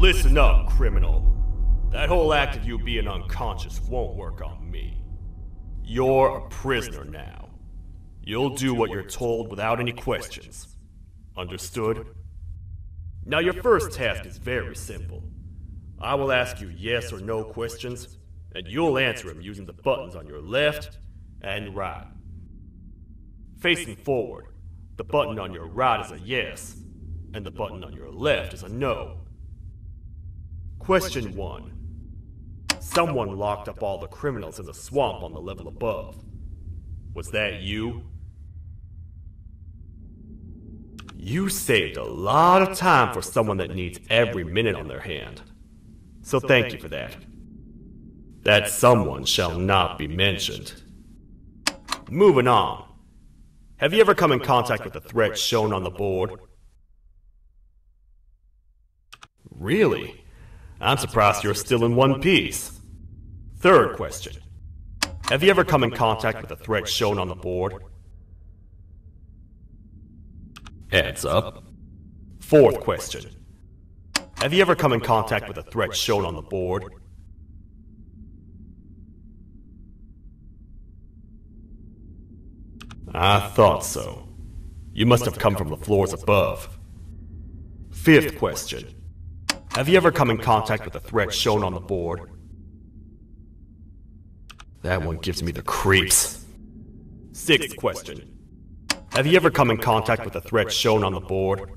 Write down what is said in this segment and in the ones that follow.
Listen up, criminal. That whole act of you being unconscious won't work on me. You're a prisoner now. You'll do what you're told without any questions. Understood? Now your first task is very simple. I will ask you yes or no questions, and you'll answer them using the buttons on your left and right. Facing forward, the button on your right is a yes, and the button on your left is a no. Question 1. Someone locked up all the criminals in the swamp on the level above. Was that you? You saved a lot of time for someone that needs every minute on their hand. So thank you for that. That someone shall not be mentioned. Moving on. Have you ever come in contact with the threat shown on the board? Really? I'm surprised you're still in one piece. Third question. Have you ever come in contact with the threat shown on the board? Heads up. Fourth question. Have you ever come in contact with the threat shown on the board? I thought so. You must have come from the floors above. Fifth question. Have you ever come in contact with the threat shown on the board? That one gives me the creeps. Sixth question. Have you ever come in contact with the threat shown on the board?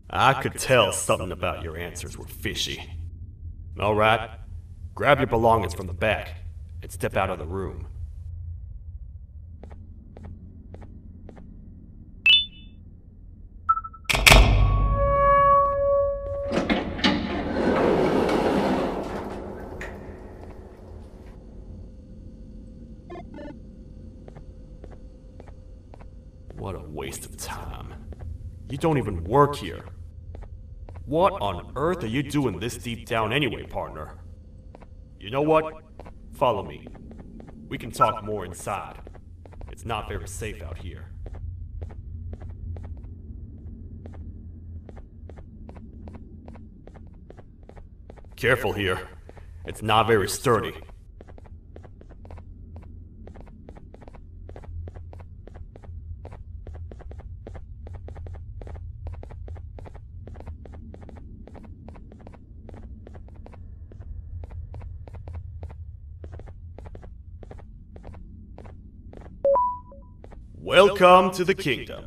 I could tell something about your answers were fishy. Alright, grab your belongings from the back and step out of the room. What a waste of time. You don't even work here. What on earth are you doing this deep down anyway, partner? You know what? Follow me. We can talk more inside. It's not very safe out here. Careful here. It's not very sturdy. Welcome to the kingdom.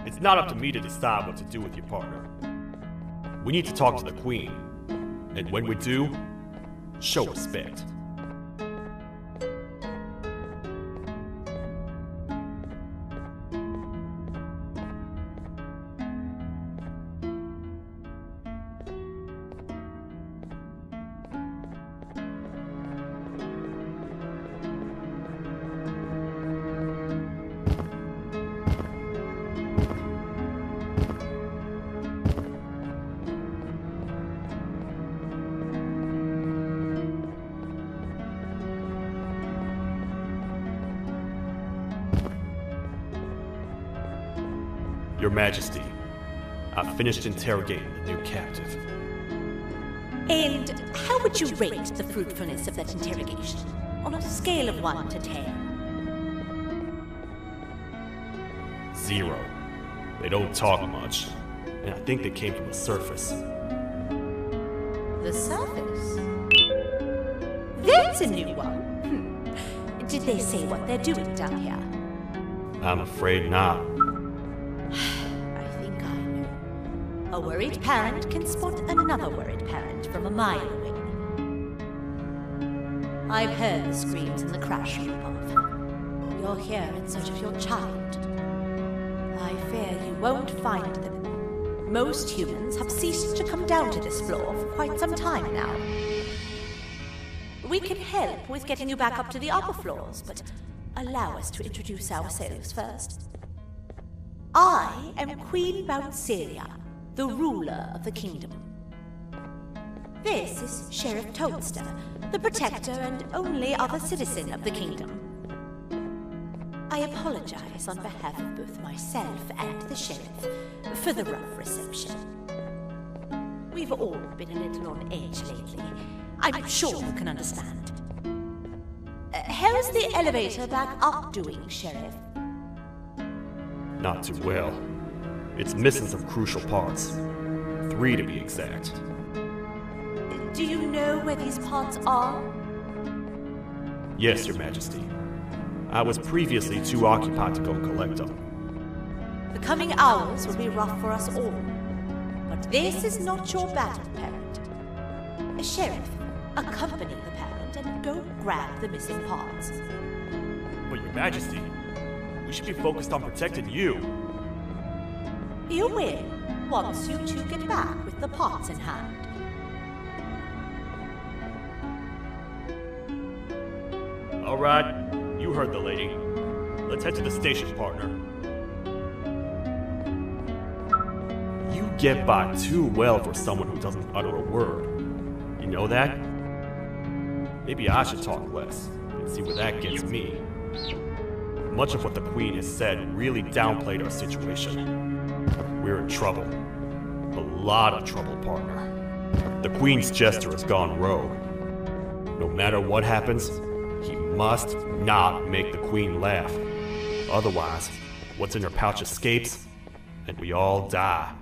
It's not up to me to decide what to do with your partner. We need to talk to the Queen. And when we do, show respect. Your Majesty, I've finished interrogating the new captive. And how would you rate the fruitfulness of that interrogation? On a scale of 1 to 10? 0. They don't talk much, and I think they came from the surface. The surface? That's a new one. Did they say what they're doing down here? I'm afraid not. I think I know. A worried parent can spot another worried parent from a mile away. I've heard the screams in the crash room above. You're here in search of your child. I fear you won't find them. Most humans have ceased to come down to this floor for quite some time now. We can help with getting you back up to the upper floors, but allow us to introduce ourselves first. I am Queen Bouncelia, the ruler of the kingdom. This is Sheriff Toadster, the protector and only other citizen of the kingdom. I apologize on behalf of both myself and the sheriff for the rough reception. We've all been a little on edge lately. I'm sure you can understand. How's the elevator back up doing, Sheriff? Not too well. It's missing some crucial parts. 3 to be exact. Do you know where these parts are? Yes, Your Majesty. I was previously too occupied to go collect them. The coming hours will be rough for us all. But this is not your battle, parent. Sheriff, accompany the parent and go grab the missing parts. But Your Majesty, we should be focused on protecting you. You will, once you two get back with the parts in hand. All right, you heard the lady. Let's head to the station, partner. You get by too well for someone who doesn't utter a word. You know that? Maybe I should talk less and see where that gets me. Much of what the Queen has said really downplayed our situation. We're in trouble. A lot of trouble, partner. The Queen's jester has gone rogue. No matter what happens, he must not make the Queen laugh. Otherwise, what's in her pouch escapes, and we all die.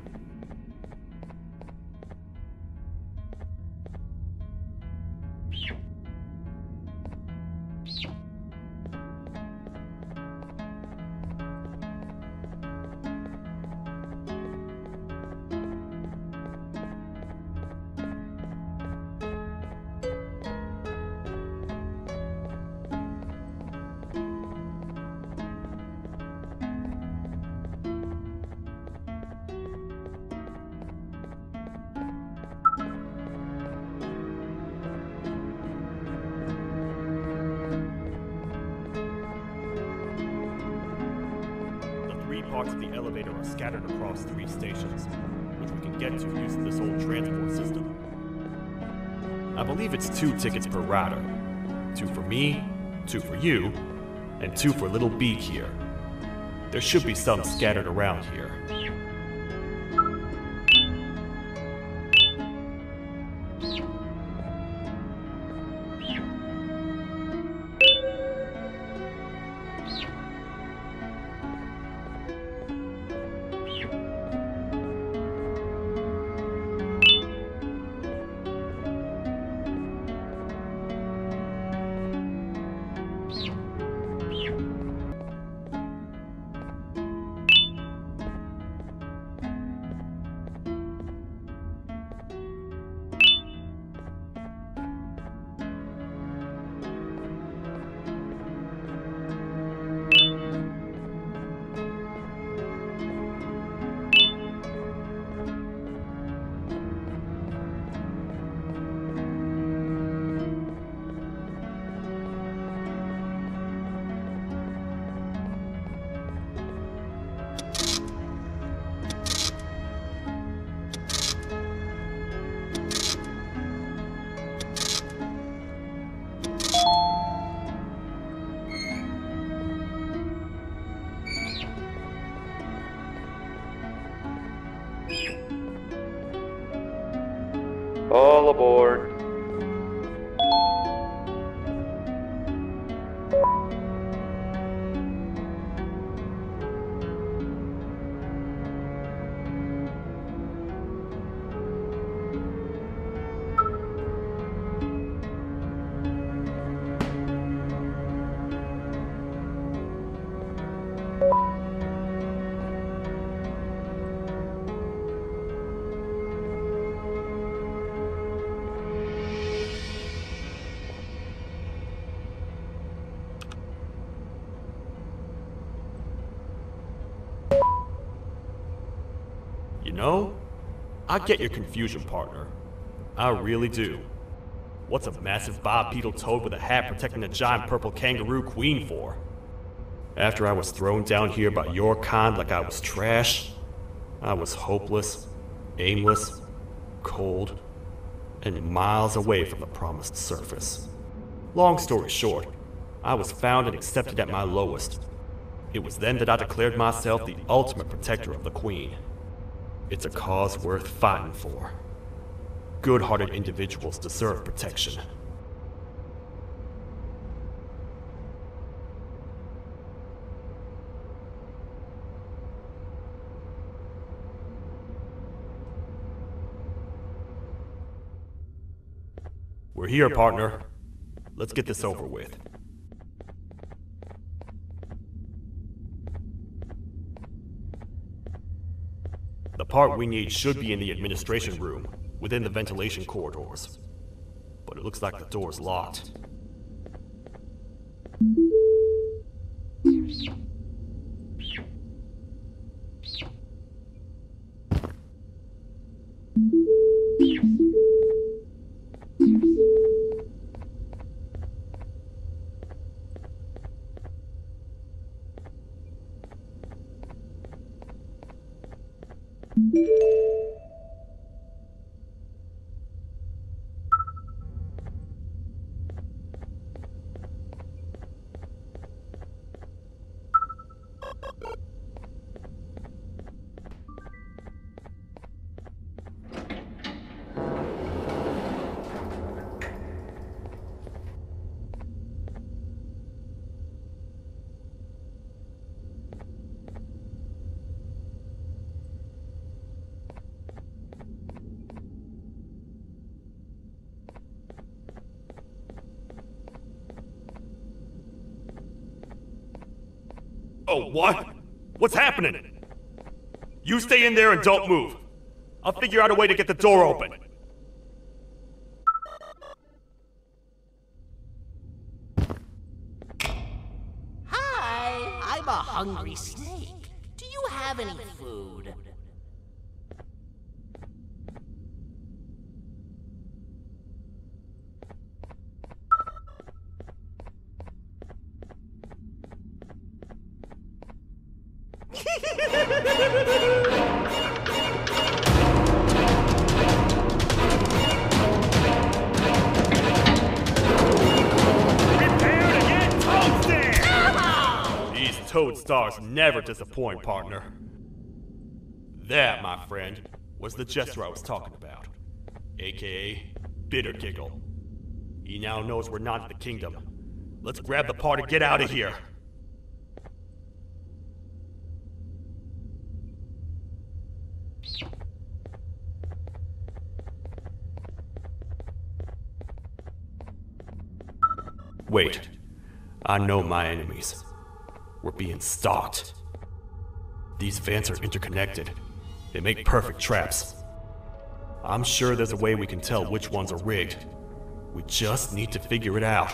Parts of the elevator are scattered across 3 stations, which we can get to using this old transport system. I believe it's 2 tickets per rider. 2 for me, 2 for you, and 2 for Little Beak here. There should be some scattered around here. aboard. You know, I get your confusion, partner. I really do. What's a massive bipedal toad with a hat protecting a giant purple kangaroo queen for? After I was thrown down here by your kind like I was trash, I was hopeless, aimless, cold, and miles away from the promised surface. Long story short, I was found and accepted at my lowest. It was then that I declared myself the ultimate protector of the Queen. It's a cause worth fighting for. Good-hearted individuals deserve protection. We're here, partner. Let's get this over with. The part we need should be in the administration room, within the ventilation corridors. But it looks like the door's locked. Oh, what? What's happening? You stay in there and don't move. I'll figure out a way to get the door open. Hi, I'm a hungry snake. Do you have any food? Toad stars never disappoint, partner. That, my friend, was the jester I was talking about, aka Bitter Giggle. He now knows we're not in the kingdom. Let's grab the part and get out of here. Wait, I know my enemies. We're being stalked. These vents are interconnected. They make perfect traps. I'm sure there's a way we can tell which ones are rigged. We just need to figure it out.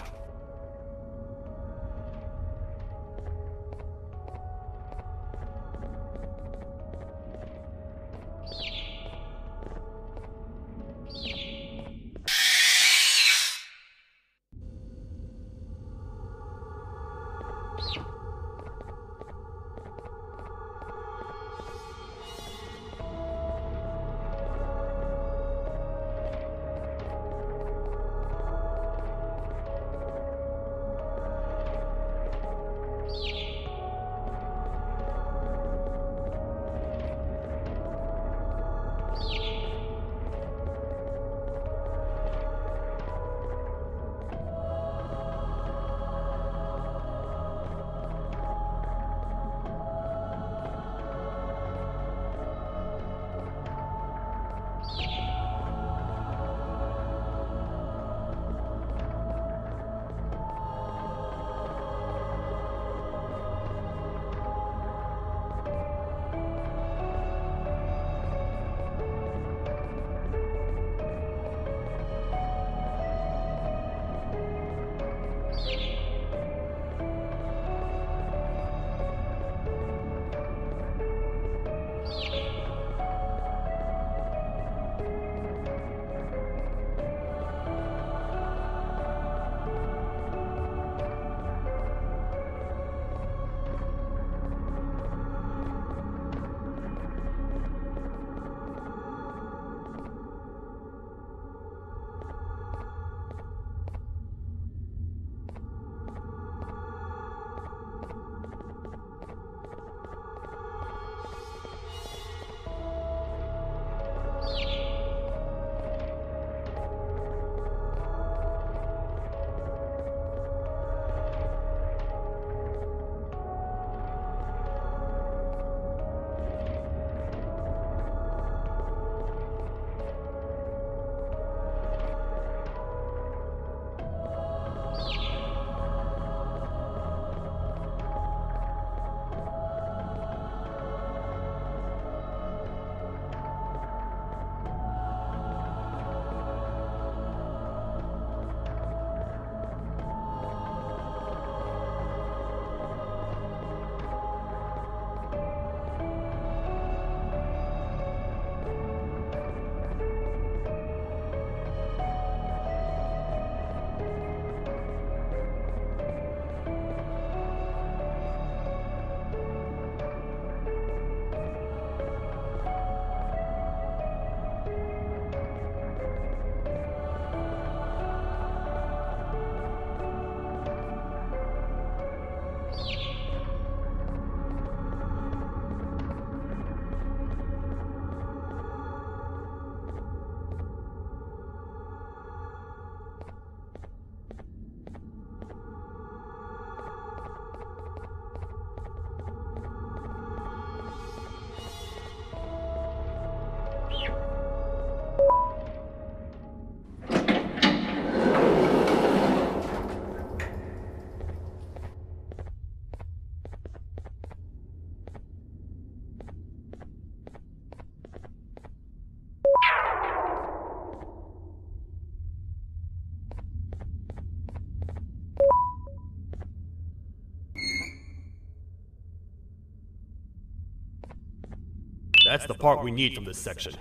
That's the part we need from this section.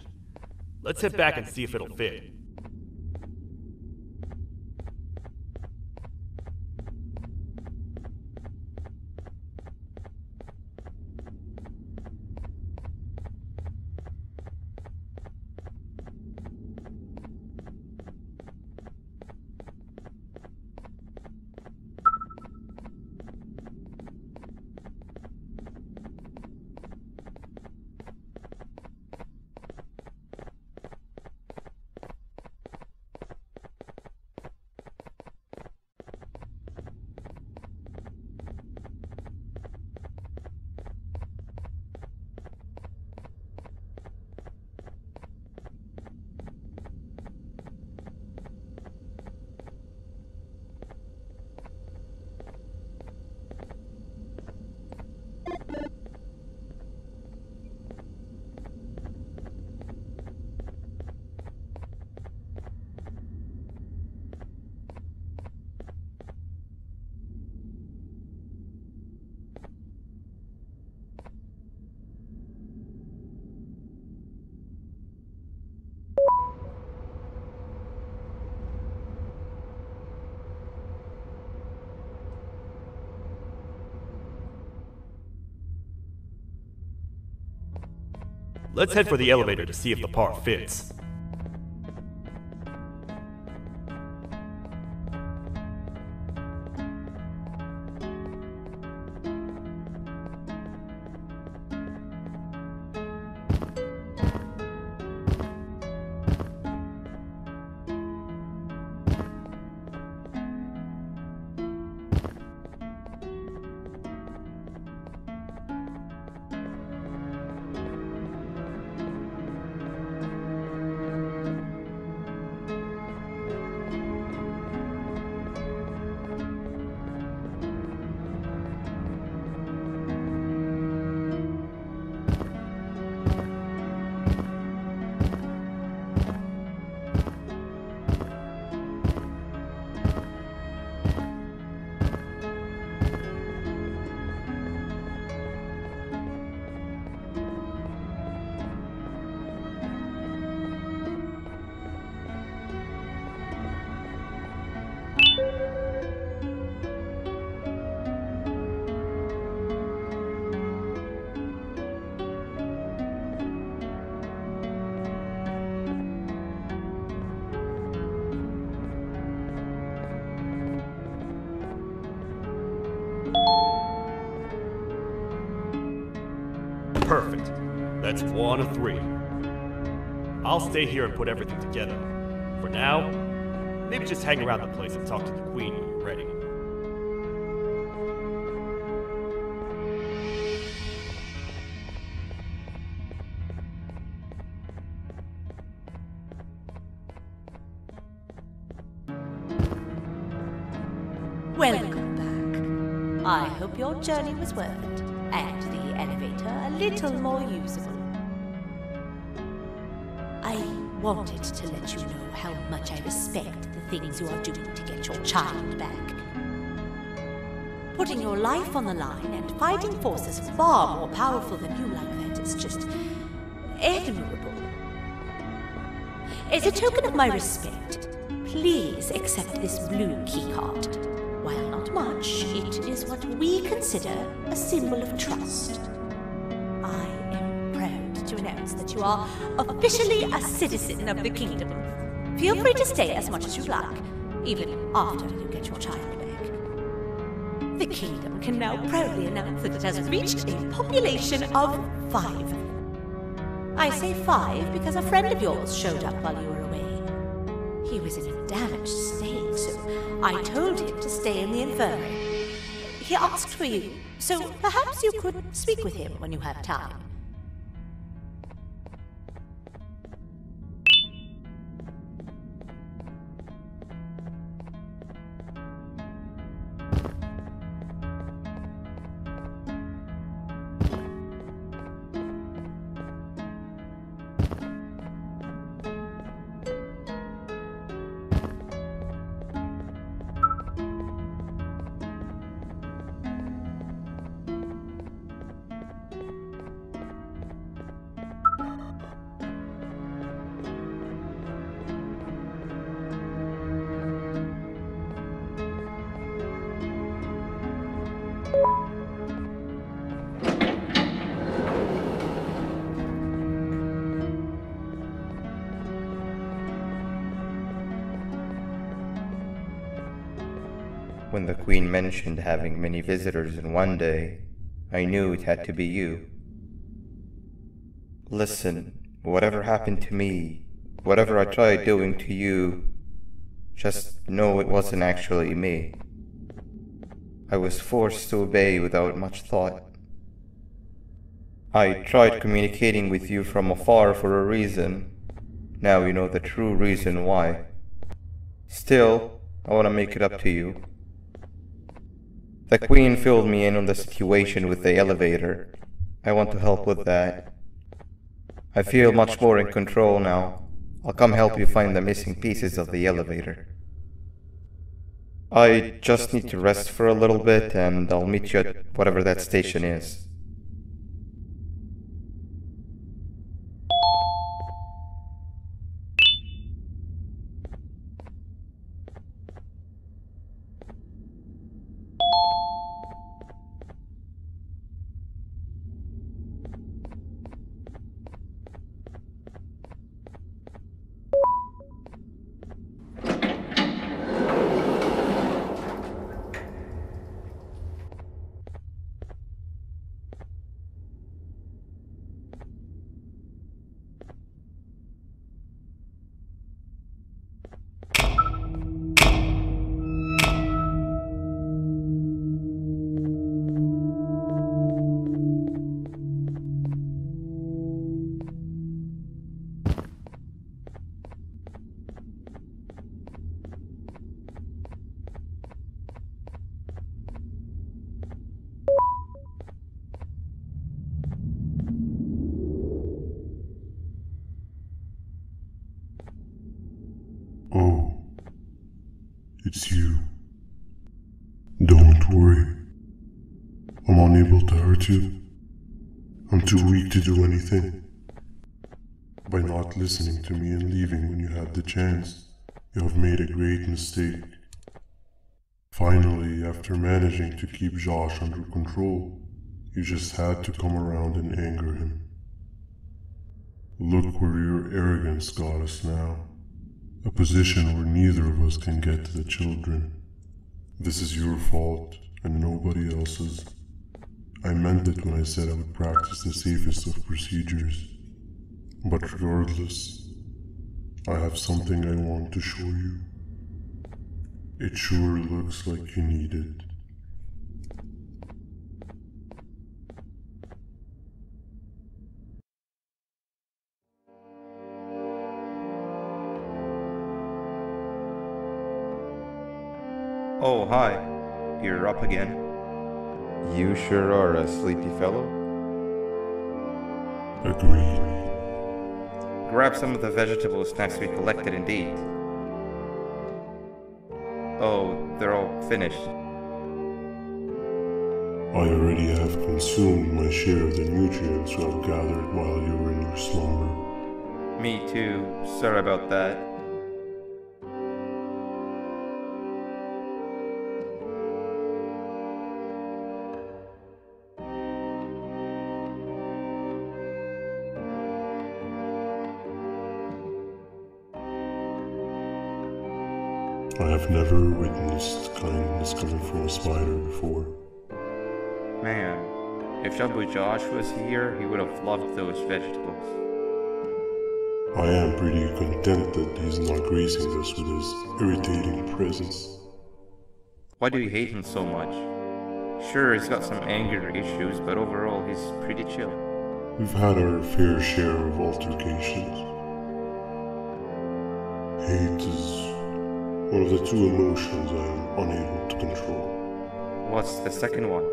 Let's head back and see if it'll fit. Let's head for the elevator to see if the part fits. Perfect. That's 1 of 3. I'll stay here and put everything together. For now, maybe just hang around the place and talk to the Queen when you're ready. Welcome back. I hope your journey was worth it, and the elevator a little more usable. I wanted to let you know how much I respect the things you are doing to get your child back. Putting your life on the line and fighting forces far more powerful than you like that is just admirable. As a token of my respect, please accept this blue keycard. While not much, it is what we consider a symbol of trust. I am proud to announce that you are officially a citizen of the kingdom. Feel free to stay as much as you like, even after you get your child back. The kingdom can now proudly announce that it has reached a population of 5. I say 5 because a friend of yours showed up while you were away. He was in a damaged state, so I told him to stay in the infirmary. He asked for you, so perhaps you could speak with him when you have time. When the Queen mentioned having many visitors in one day, I knew it had to be you. Listen, whatever happened to me, whatever I tried doing to you, just know it wasn't actually me. I was forced to obey without much thought. I tried communicating with you from afar for a reason. Now you know the true reason why. Still, I want to make it up to you. The Queen filled me in on the situation with the elevator. I want to help with that. I feel much more in control now. I'll come help you find the missing pieces of the elevator. I just need to rest for a little bit, and I'll meet you at whatever that station is. Oh, it's you. Don't worry. I'm unable to hurt you. I'm too weak to do anything. By not listening to me and leaving when you had the chance, you have made a great mistake. Finally, after managing to keep Josh under control, you just had to come around and anger him. Look where your arrogance got us now. A position where neither of us can get to the children. This is your fault, and nobody else's. I meant it when I said I would practice the safest of procedures. But regardless, I have something I want to show you. It sure looks like you need it. Oh, hi. You're up again. You sure are a sleepy fellow. Agreed. Grab some of the vegetable snacks we collected indeed. Oh, they're all finished. I already have consumed my share of the nutrients you have gathered while you were in your slumber. Me too. Sorry about that. I have never witnessed kindness coming from a spider before. Man, if Shabu Josh was here, he would have loved those vegetables. I am pretty content that he's not gracing us with his irritating presence. Why do you hate him so much? Sure, he's got some anger issues, but overall he's pretty chill. We've had our fair share of altercations. Hate is one of the two emotions I am unable to control. What's the second one?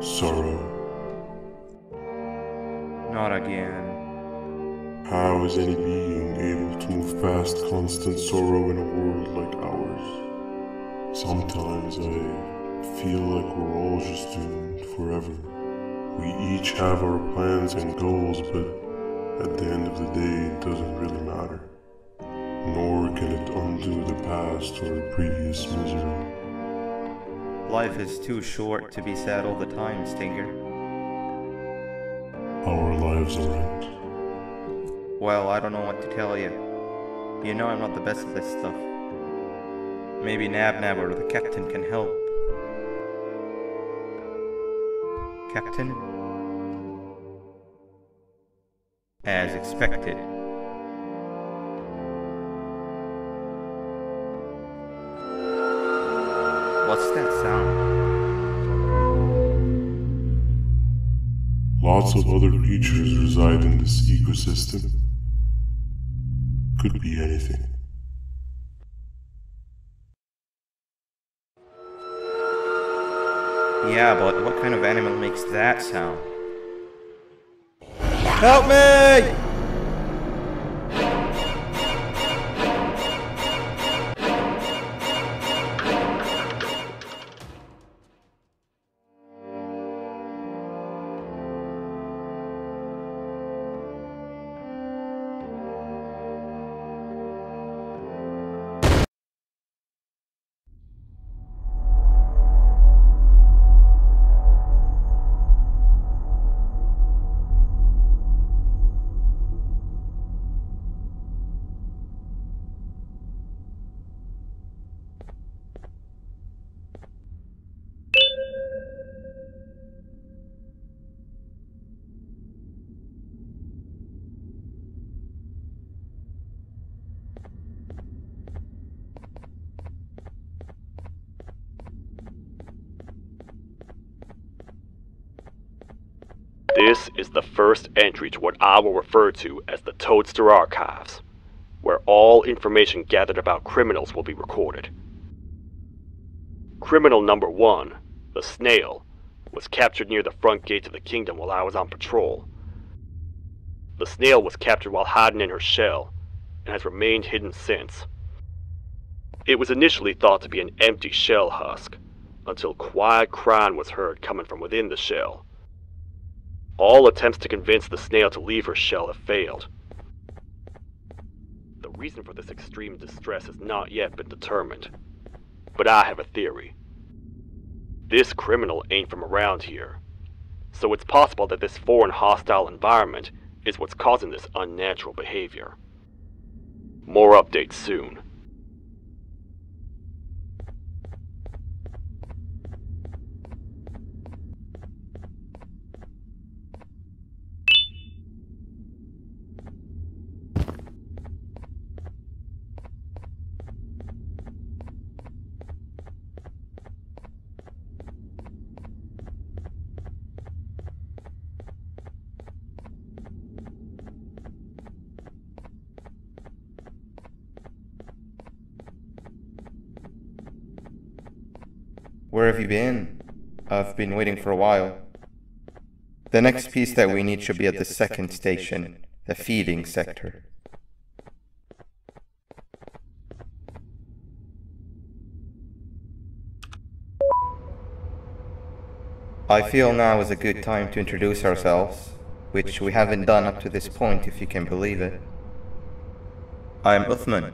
Sorrow. Not again. How is any being able to move past constant sorrow in a world like ours? Sometimes I feel like we're all just doomed forever. We each have our plans and goals, but at the end of the day, it doesn't really matter. Nor can it undo the past or previous misery. Life is too short to be sad all the time, Stinger. Our lives aren't. Well, I don't know what to tell you. You know I'm not the best at this stuff. Maybe Nab or the captain can help. Captain? As expected. What's that sound? Lots of other creatures reside in this ecosystem. Could be anything. Yeah, but what kind of animal makes that sound? Help me! This is the first entry to what I will refer to as the Toadster Archives, where all information gathered about criminals will be recorded. Criminal number 1, the snail, was captured near the front gates of the kingdom while I was on patrol. The snail was captured while hiding in her shell, and has remained hidden since. It was initially thought to be an empty shell husk, until quiet crying was heard coming from within the shell. All attempts to convince the snail to leave her shell have failed. The reason for this extreme distress has not yet been determined, but I have a theory. This criminal ain't from around here, so it's possible that this foreign hostile environment is what's causing this unnatural behavior. More updates soon. Where have you been? I've been waiting for a while. The next piece that we need should be at the second station, the feeding sector. I feel now is a good time to introduce ourselves, which we haven't done up to this point if you can believe it. I'm Uthman.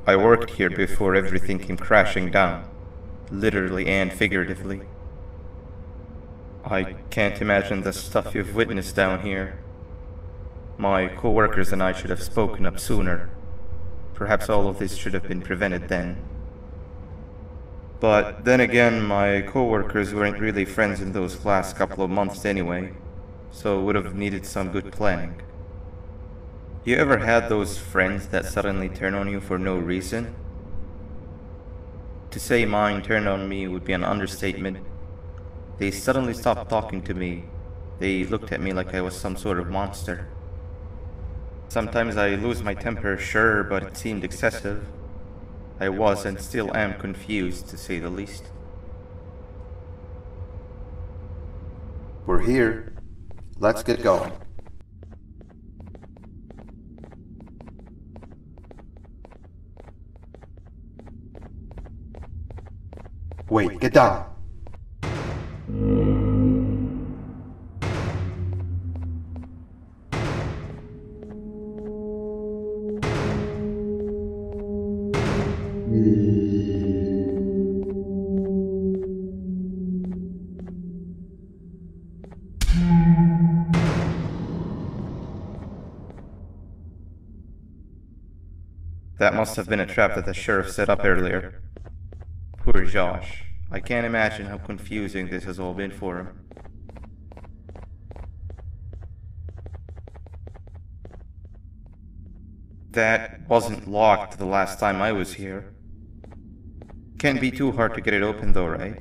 I worked here before everything came crashing down. Literally and figuratively. I can't imagine the stuff you've witnessed down here. My co-workers and I should have spoken up sooner. Perhaps all of this should have been prevented then. But then again, my co-workers weren't really friends in those last couple of months anyway, so would have needed some good planning. You ever had those friends that suddenly turn on you for no reason? To say mine turned on me would be an understatement. They suddenly stopped talking to me. They looked at me like I was some sort of monster. Sometimes I lose my temper, sure, but it seemed excessive. I was and still am confused, to say the least. We're here. Let's get going. Wait, get down. That must have been a trap that the sheriff set up earlier. Poor Josh. I can't imagine how confusing this has all been for him. That wasn't locked the last time I was here. Can't be too hard to get it open though, right?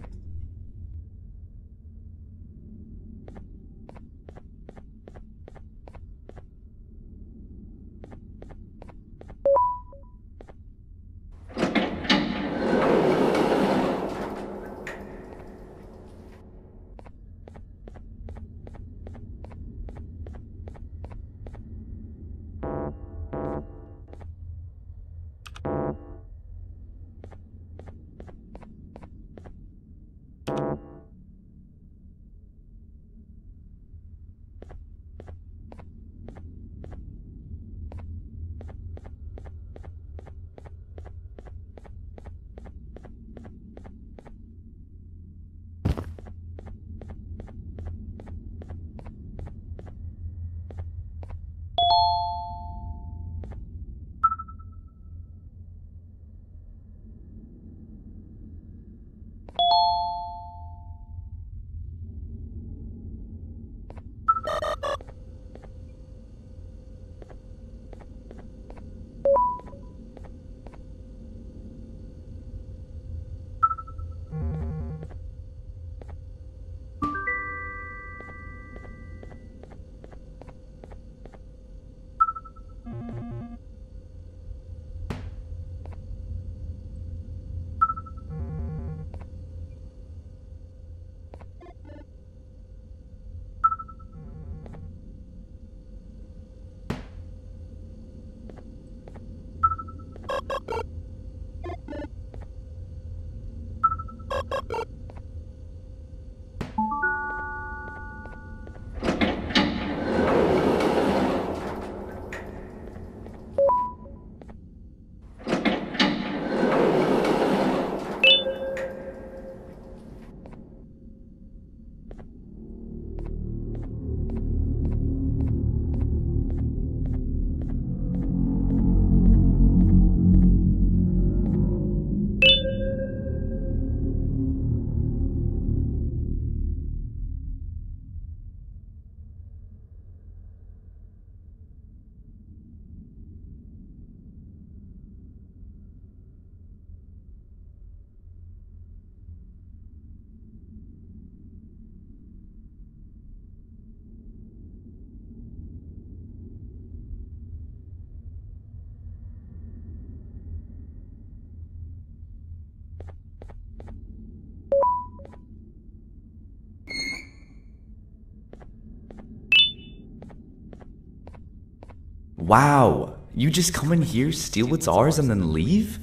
Wow, you just come in here, steal what's ours, and then leave?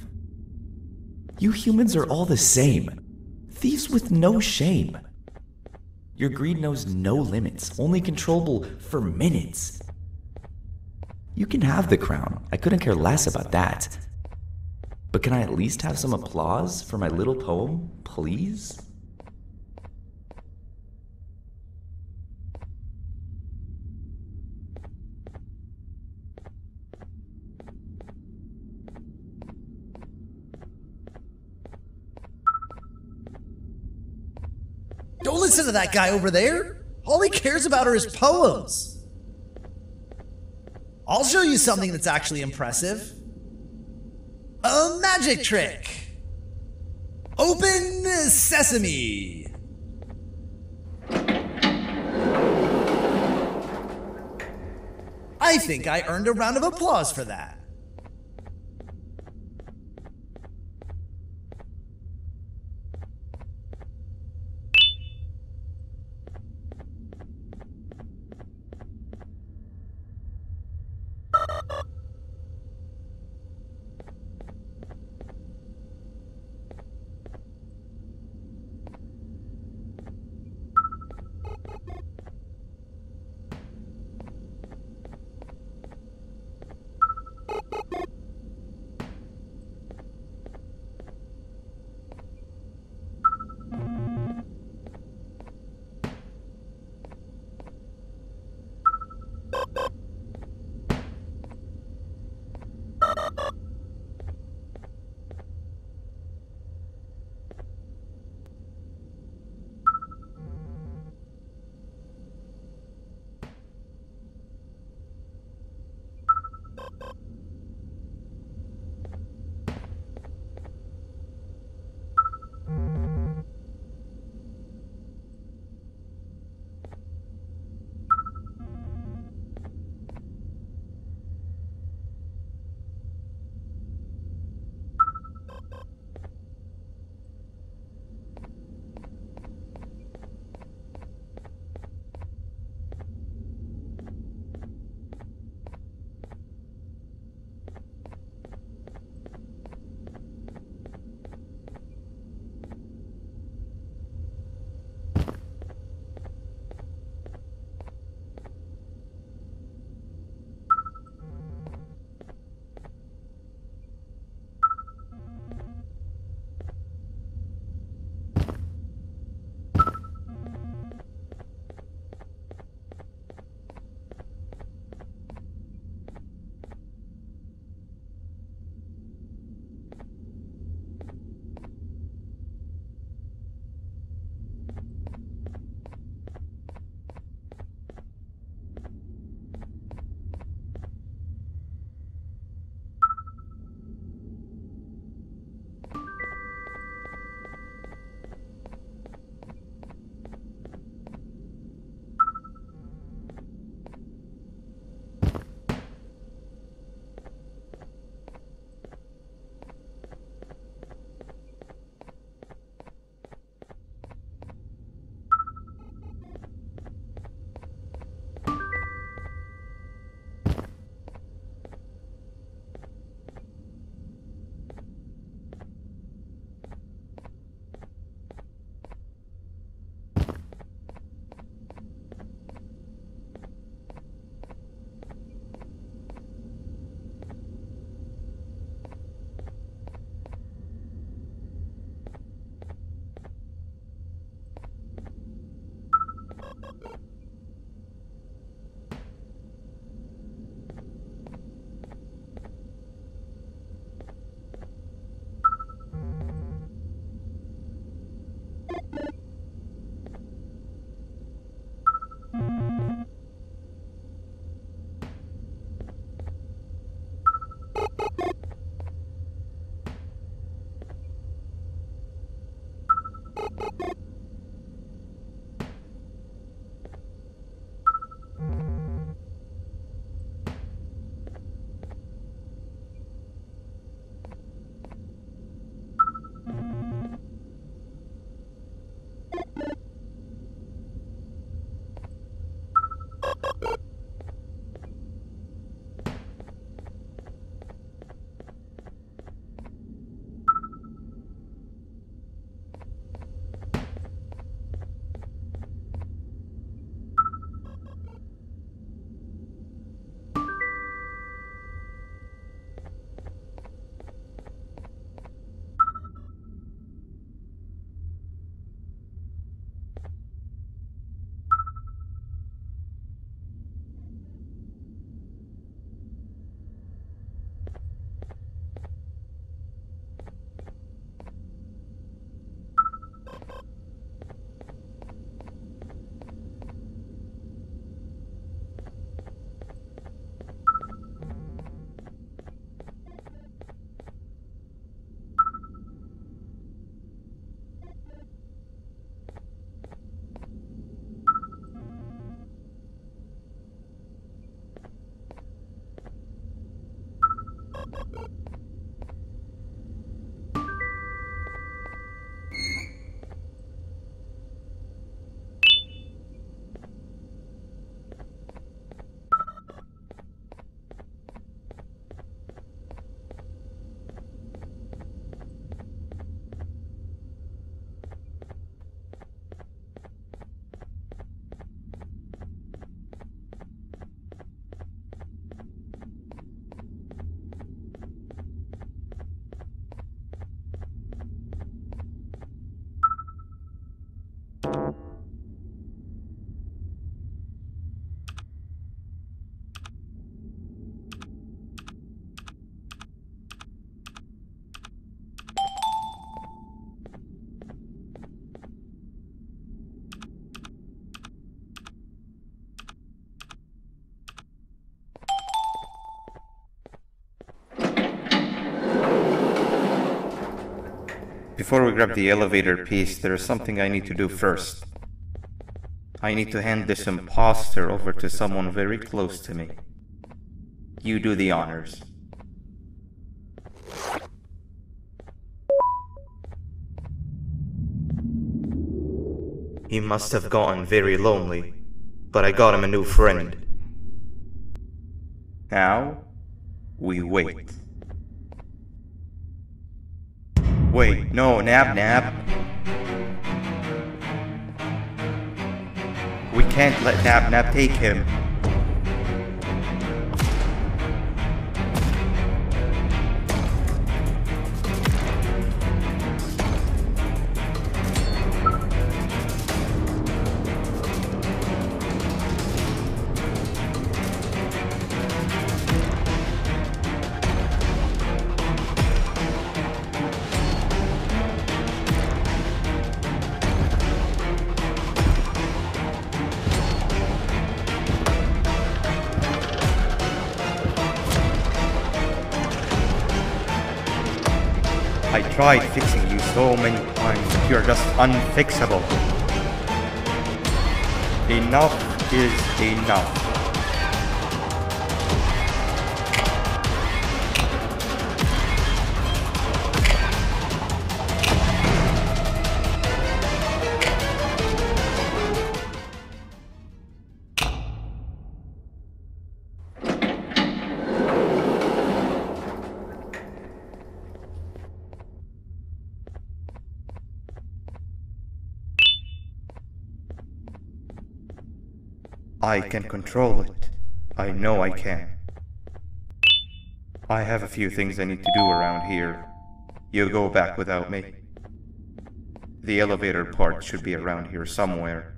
You humans are all the same. Thieves with no shame. Your greed knows no limits, only controllable for minutes. You can have the crown, I couldn't care less about that. But can I at least have some applause for my little poem, please? Don't listen to that guy over there. All he cares about are his poems. I'll show you something that's actually impressive. A magic trick. Open sesame. I think I earned a round of applause for that. Before we grab the elevator piece, there is something I need to do first. I need to hand this imposter over to someone very close to me. You do the honors. He must have gotten very lonely, but I got him a new friend. Now, we wait. Wait, no, Nab. We can't let Nab take him. I tried fixing you so many times, but you're just unfixable. Enough is enough. I can control it. I know I can. I have a few things I need to do around here. You go back without me. The elevator part should be around here somewhere.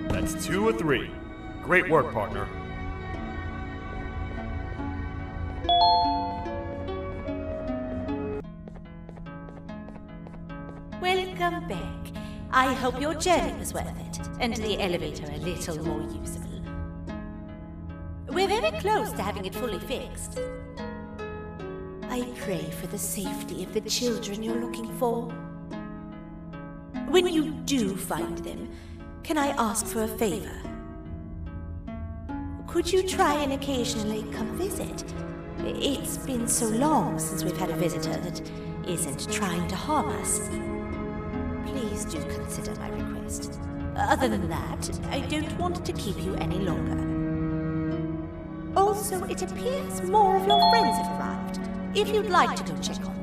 That's 2 of 3. Great work, partner. Welcome back. I hope your journey was worth it, and the elevator a little more usable. We're very close to having it fully fixed. I pray for the safety of the children you're looking for. When you do find them, can I ask for a favor? Could you try and occasionally come visit? It's been so long since we've had a visitor that isn't trying to harm us. Please do consider my request. Other than that, I don't want to keep you any longer. Also, it appears more of your friends have arrived. if you'd like to go check on them.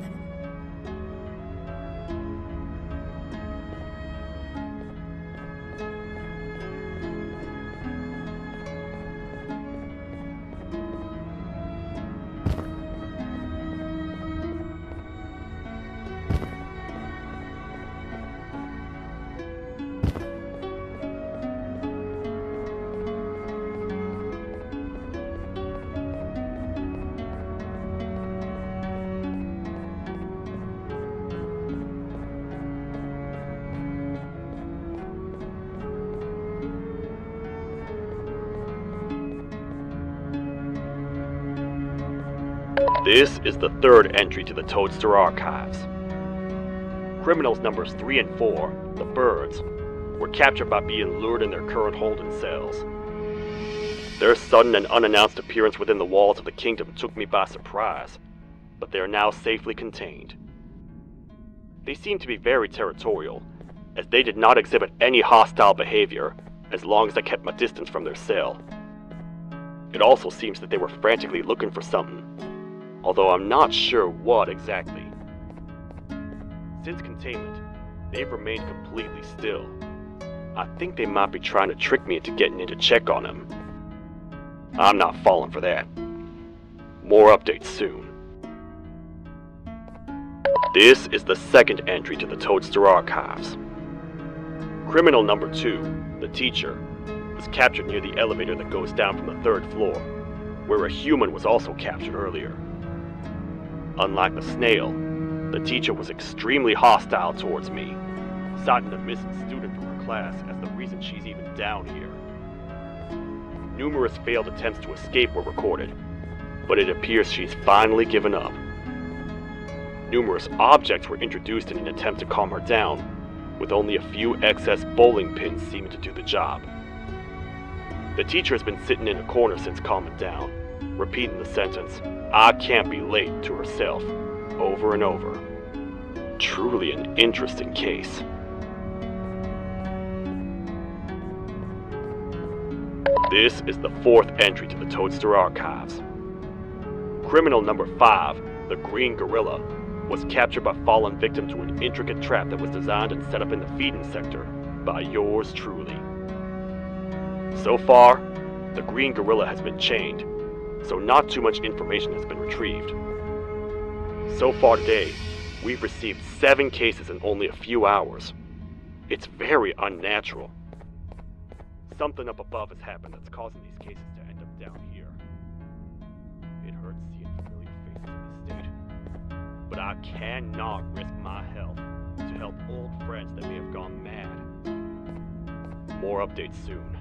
This is the third entry to the Toadster Archives. Criminals numbers 3 and 4, the Birds, were captured by being lured in their current holding cells. Their sudden and unannounced appearance within the walls of the kingdom took me by surprise, but they are now safely contained. They seem to be very territorial, as they did not exhibit any hostile behavior as long as I kept my distance from their cell. It also seems that they were frantically looking for something, although I'm not sure what exactly. Since containment, they've remained completely still. I think they might be trying to trick me into getting in to check on them. I'm not falling for that. More updates soon. This is the second entry to the Toadster Archives. Criminal number 2, the teacher, was captured near the elevator that goes down from the 3rd floor, where a human was also captured earlier. Unlike the snail, the teacher was extremely hostile towards me, citing a missing student from her class as the reason she's even down here. Numerous failed attempts to escape were recorded, but it appears she's finally given up. Numerous objects were introduced in an attempt to calm her down, with only a few excess bowling pins seeming to do the job. The teacher has been sitting in a corner since calming down, repeating the sentence, "I can't be late," to herself, over and over. Truly an interesting case. This is the 4th entry to the Toadster Archives. Criminal number 5, the Green Gorilla, was captured by falling victim to an intricate trap that was designed and set up in the feeding sector by yours truly. So far, the Green Gorilla has been chained, so not too much information has been retrieved. So far today, we've received 7 cases in only a few hours. It's very unnatural. Something up above has happened that's causing these cases to end up down here. It hurts seeing familiar faces in this state, but I cannot risk my health to help old friends that may have gone mad. More updates soon.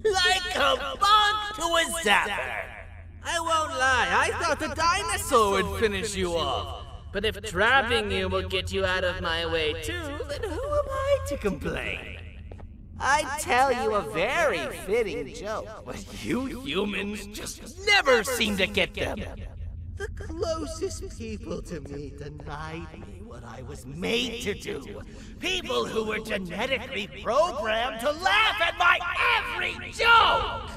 Like a bug to a zapper. I won't lie, I I thought the dinosaur would finish you off. But if trapping you will get you out of my way too, then who am I to complain? I'd tell you a very fitting joke, but you humans just never seem to get them. The closest people to me denied me what I was made to do. People who were genetically programmed to laugh at my every joke!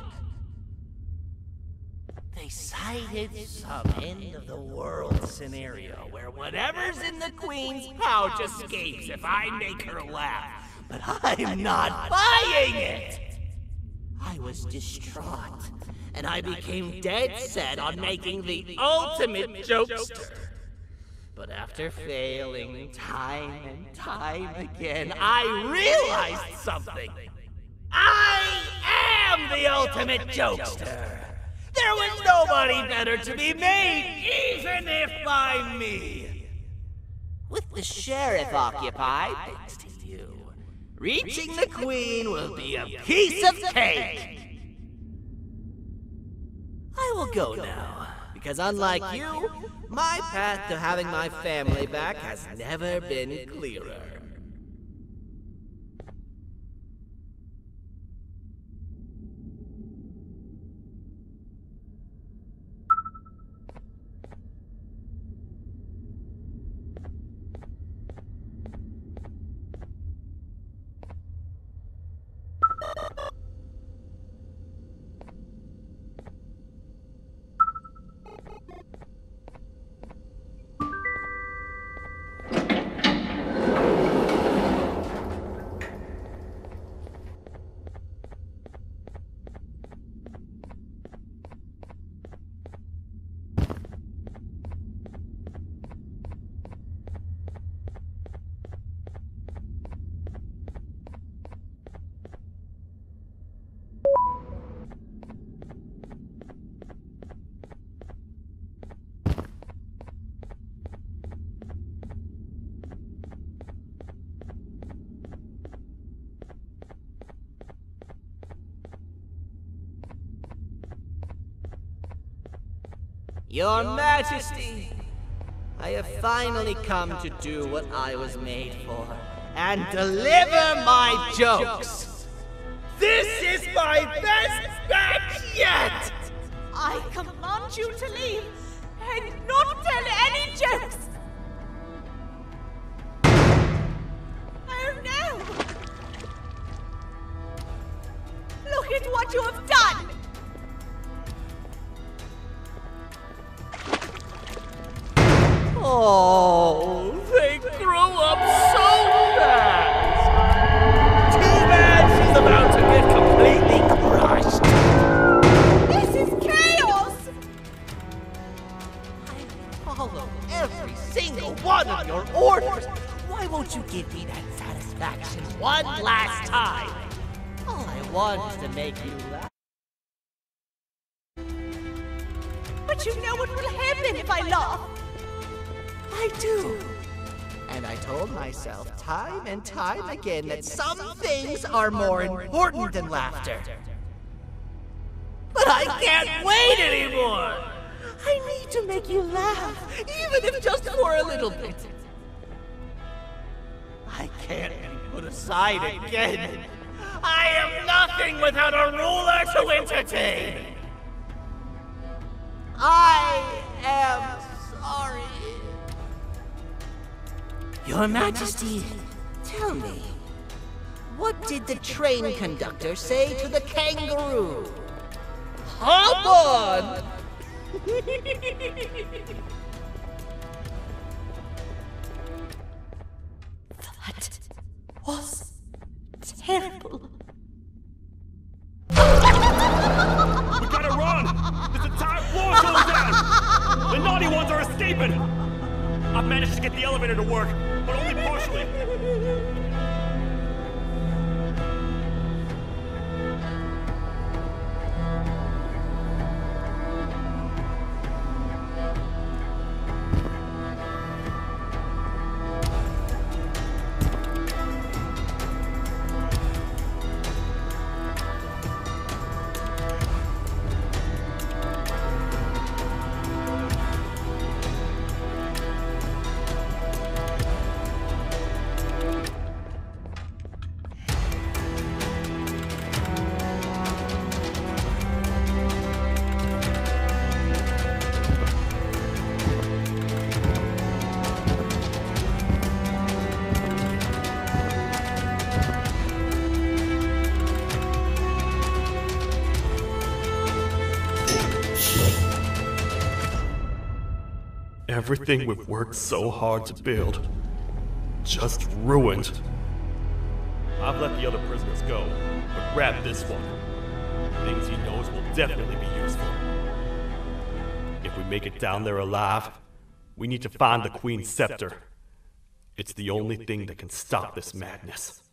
They cited some end-of-the-world scenario where whatever's in the Queen's pouch escapes if I make her laugh. But I'm not buying it! I was distraught, and I became dead set on making the ultimate jokester. But after failing time and time again, I realized something. I am the ultimate jokester! There was nobody better to be made, even if by me! With the sheriff occupied, thanks to you, reaching the Queen will be a piece of cake! I will go now, because unlike you, my path to having my family back has never been clearer. Your Majesty, I have finally come to do what I was made for, and deliver my jokes! This is my best batch yet! I command you to leave and not tell any jokes! Oh no! Look at what you have done! Oh, they grew up so fast! Too bad she's about to get completely crushed! This is chaos! I follow every single one of your orders! Why won't you give me that satisfaction one last time? All I want is to make you laugh. But you know what will happen if I laugh! I do. And I told myself time and time again that some things are more important than laughter. But I can't wait anymore! I need to make you laugh, even if just for a little bit. I can't be put aside again. I am nothing without a ruler to entertain. I am sorry. Your Majesty, tell me, what did the train conductor say to the kangaroo? Hop on! That was terrible. We gotta run! This entire floor goes down! The naughty ones are escaping! I've managed to get the elevator to work, but only partially. Everything we've worked so hard to build, just ruined. I've let the other prisoners go, but grab this one. Things he knows will definitely be useful. If we make it down there alive, we need to find the Queen's scepter. It's the only thing that can stop this madness.